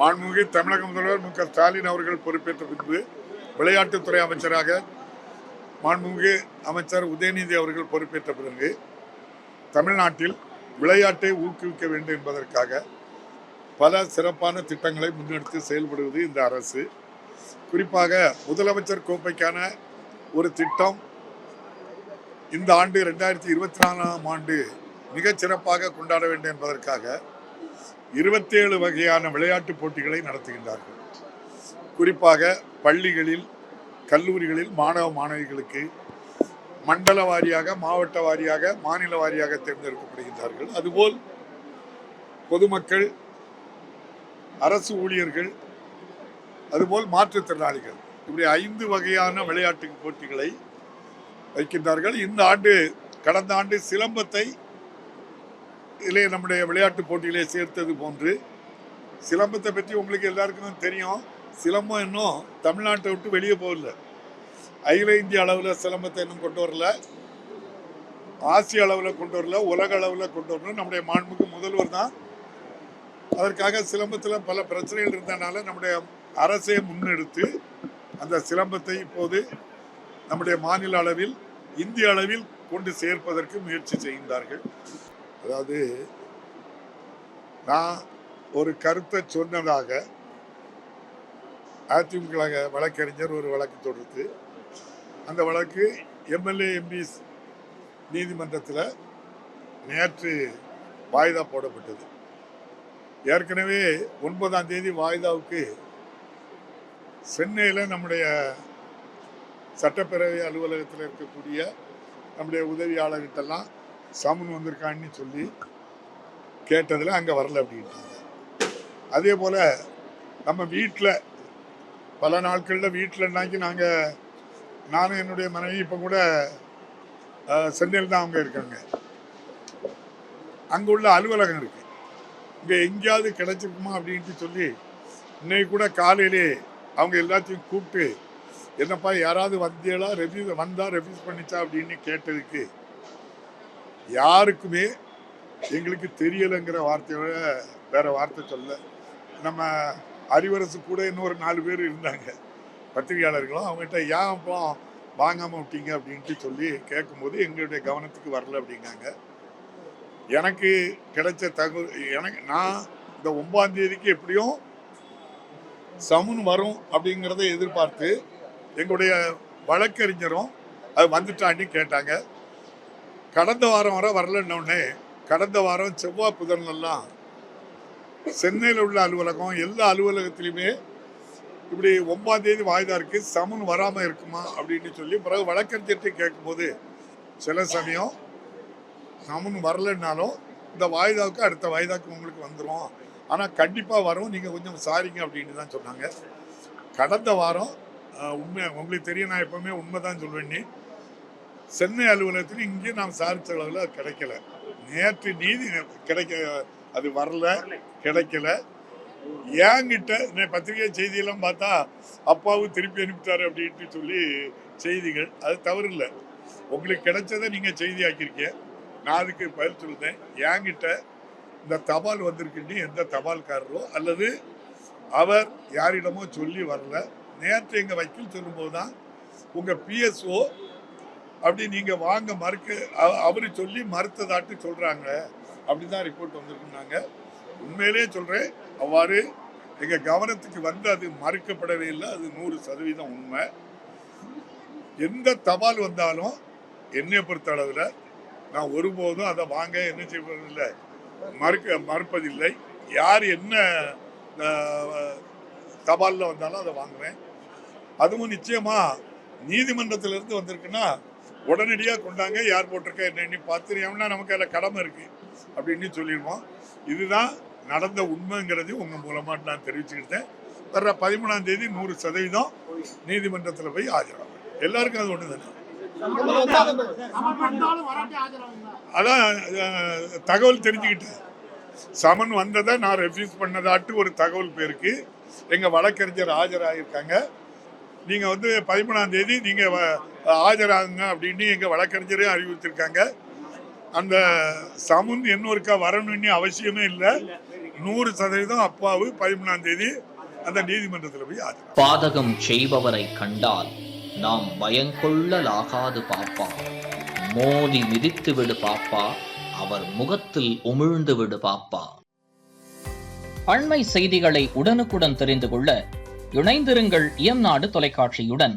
மாண்புமிகு தமிழக முதல்வர் மு க ஸ்டாலின் அவர்கள் பொறுப்பேற்ற பின்பு விளையாட்டுத்துறை அமைச்சராக மாண்புமிகு அமைச்சர் உதயநிதி அவர்கள் பொறுப்பேற்ற பிறகு தமிழ்நாட்டில் விளையாட்டை ஊக்குவிக்க வேண்டும் என்பதற்காக பல சிறப்பான திட்டங்களை முன்னெடுத்து செயல்படுவது இந்த அரசு. குறிப்பாக முதலமைச்சர் கோப்பைக்கான ஒரு திட்டம் இந்த ஆண்டு 2024ஆம் ஆண்டு மிகச் சிறப்பாக கொண்டாட வேண்டும் என்பதற்காக 27 வகையான விளையாட்டு போட்டிகளை நடத்துகின்றார்கள். குறிப்பாக பள்ளிகளில், கல்லூரிகளில் மாணவ மாணவிகளுக்கு மண்டல வாரியாக, மாவட்ட வாரியாக, மாநில வாரியாக தேர்ந்தெடுக்கப்படுகின்றார்கள். அதுபோல் பொதுமக்கள், அரசு ஊழியர்கள், அதுபோல் மாற்றுத்திறனாளிகள், இப்படி 5 வகையான விளையாட்டு போட்டிகளை வைக்கின்றார்கள். இந்த ஆண்டு, கடந்த ஆண்டு சிலம்பத்தை இதிலே நம்முடைய விளையாட்டு போட்டியிலே சேர்த்தது போன்று, சிலம்பத்தை பற்றி உங்களுக்கு எல்லாருக்கும் தெரியும். சிலம்பம் இன்னும் தமிழ்நாட்டை விட்டு வெளியே போகல. அகில இந்திய அளவில் சிலம்பத்தை இன்னும் கொண்டு வரல, ஆசிய அளவில் கொண்டு வரல, உலக அளவில் கொண்டு வரணும். நம்முடைய மாண்புமிகு முதல்வர் தான் அதற்காக சிலம்பத்தில் பல பிரச்சனைகள் இருந்தனால நம்முடைய அரசே முன்னெடுத்து அந்த சிலம்பத்தை இப்போது நம்முடைய மாநில அளவில், இந்திய அளவில் கொண்டு சேர்ப்பதற்கு முயற்சி செய்கின்றார்கள். அதாவது நான் ஒரு கருத்தை சொன்னதாக அதிமுக வழக்கறிஞர் ஒரு வழக்கு தொடுத்து, அந்த வழக்கு எம்எல்ஏ எம்பிஸ் நீதிமன்றத்தில் நேற்று வாய்தா போடப்பட்டது. ஏற்கனவே 9ஆம் தேதி வாய்தாவுக்கு சென்னையில் நம்முடைய சட்டப்பேரவை அலுவலகத்தில் இருக்கக்கூடிய நம்முடைய உதவியாளர்கிட்டெல்லாம் சமன் வந்திருக்கான்னு சொல்லி கேட்டதில் அங்கே வரல அப்படின்ட்டாங்க. அதே போல் நம்ம வீட்டில் பல நாட்களில் வீட்டில்னாக்கி நானும் என்னுடைய மனைவி இப்போ கூட சென்னையில் தான் அவங்க இருக்காங்க. அங்கே உள்ள அலுவலகம் இருக்குது, இங்கே எங்கேயாவது கிடைச்சிருக்குமா அப்படின்ட்டு சொல்லி இன்னைக்கு கூட காலையிலே அவங்க எல்லாத்தையும் கூப்பிட்டு, என்னப்பா யாராவது வந்தியெல்லாம் ரெஃப்யூஸ் பண்ணிச்சா அப்படின்னு கேட்டதுக்கு யாருக்குமே எங்களுக்கு தெரியலைங்கிற வார்த்தையோட வேற வார்த்தை சொல்ல. நம்ம அறிவரசு கூட இன்னொரு 4 பேர் இருந்தாங்க பத்திரிகையாளர்களும். அவங்ககிட்ட ஏன் அப்போ வாங்காமல் விட்டீங்க அப்படின்ட்டு சொல்லி கேட்கும்போது எங்களுடைய கவனத்துக்கு வரல அப்படிங்காங்க. எனக்கு கிடைச்ச தகவல், நான் இந்த 9ஆம் தேதிக்கு எப்படியும் சமுன் வரும் அப்படிங்கிறத எதிர்பார்த்து எங்களுடைய வழக்கறிஞரும் அது வந்துட்டான்னு கேட்டாங்க. கடந்த வாரம் வர வரலன்னொடனே, கடந்த வாரம் செவ்வாய் புதன்லாம் சென்னையில் உள்ள அலுவலகம், எல்லா அலுவலகத்திலையுமே இப்படி 9ஆம் தேதி வாய்தா இருக்கு, சமுன் வராமல் இருக்குமா அப்படின்னு சொல்லி பிறகு வழக்கறிஞர்கிட்ட கேட்கும்போது, சில சமயம் சமுன் வரலன்னாலும் இந்த வாய்தாவுக்கு அடுத்த வாய்தாக்கு உங்களுக்கு வந்துடும், ஆனால் கண்டிப்பாக வரும், நீங்கள் கொஞ்சம் சாரிங்க அப்படின்னு தான் சொன்னாங்க. கடந்த வாரம் உண்மை உங்களுக்கு தெரியும், நான் எப்பவுமே உண்மை தான் சொல்வேன்னு, சென்னை அலுவலகத்தில் இங்கே நாம் சாரிச்ச அளவில் அது கிடைக்கல. நேற்று நீதி அது வரல, கிடைக்கல. ஏங்கிட்ட பத்திரிகை செய்தியெல்லாம் பார்த்தா அப்பாவும் திருப்பி அனுப்பிட்டாரு அப்படின்ட்டு சொல்லி செய்திகள், அது தவறு இல்லை. உங்களுக்கு கிடைச்சதை நீங்கள் செய்தி ஆக்கியிருக்கீங்க, நான் அதுக்கு பதில் சொல்லுதேன். ஏங்கிட்ட இந்த தபால் வந்திருக்குன்னு எந்த தபால்காரரோ அல்லது அவர் யாரிடமோ சொல்லி வரல. நேற்று எங்கள் வக்கீல் சொல்லும்போது தான் உங்கள் பிஎஸ்ஓ அப்படி நீங்கள் வாங்க அவரு சொல்லி மறுத்ததாட்டு சொல்கிறாங்க, அப்படிதான் ரிப்போர்ட் வந்திருக்குன்னாங்க. உண்மையிலே சொல்கிறேன், அவ்வாறு எங்கள் கவனத்துக்கு வந்து அது மறுக்கப்படவே இல்லை. அது 100% உண்மை. எந்த தபால் வந்தாலும் என்னை பொறுத்த அளவில் நான் ஒருபோதும் அதை வாங்க என்ன செய்வதில்லை, மறுப்பதில்லை. யார் என்ன தபாலில் வந்தாலும் அதை வாங்குவேன். அதுவும் நிச்சயமாக நீதிமன்றத்திலிருந்து வந்திருக்குன்னா உடனடியாக கொண்டாங்க, யார் போட்டிருக்கா என்னன்னு பார்த்துனா நமக்கு அதில் கடமை இருக்குது அப்படின்னு சொல்லிடுவோம். இதுதான் நடந்த உண்மைங்கிறது உங்கள் மூலமாக நான் தெரிவிச்சுக்கிட்டேன். வர்ற 13ஆம் தேதி 100% நீதிமன்றத்தில் போய் ஆஜராகும். எல்லாருக்கும் அது ஒன்று தானே. அதான் தகவல் தெரிஞ்சுக்கிட்டேன். சமன் வந்ததை நான் ரெஃப்யூஸ் பண்ணதாட்டு ஒரு தகவல் பேருக்கு எங்கள் வழக்கறிஞர் ஆஜராகிருக்காங்க. நீங்கள் 13ஆம் தேதி நீங்கள் ஆஜராகுங்க அப்படின்னு எங்கள் வழக்கறிஞரையும் அறிவித்திருக்காங்க. அந்த சமுன் இன்னொருக்கா வரணும்னு அவசியமே இல்லை. 100% அப்பாவு 13ஆம் தேதி அந்த நீதிமன்றத்தில் போய் ஆஜர். பாதகம் செய்பவரை கண்டால் நாம் பயங்கொள்ளலாகாது பாப்பா, மோதி மிதித்து விடு பாப்பா, அவர் முகத்தில் உமிழ்ந்து விடு பாப்பா. அண்மை செய்திகளை உடனுக்குடன் தெரிந்து கொள்ள இணைந்திருங்கள் இயம்நாடு தொலைக்காட்சியுடன்.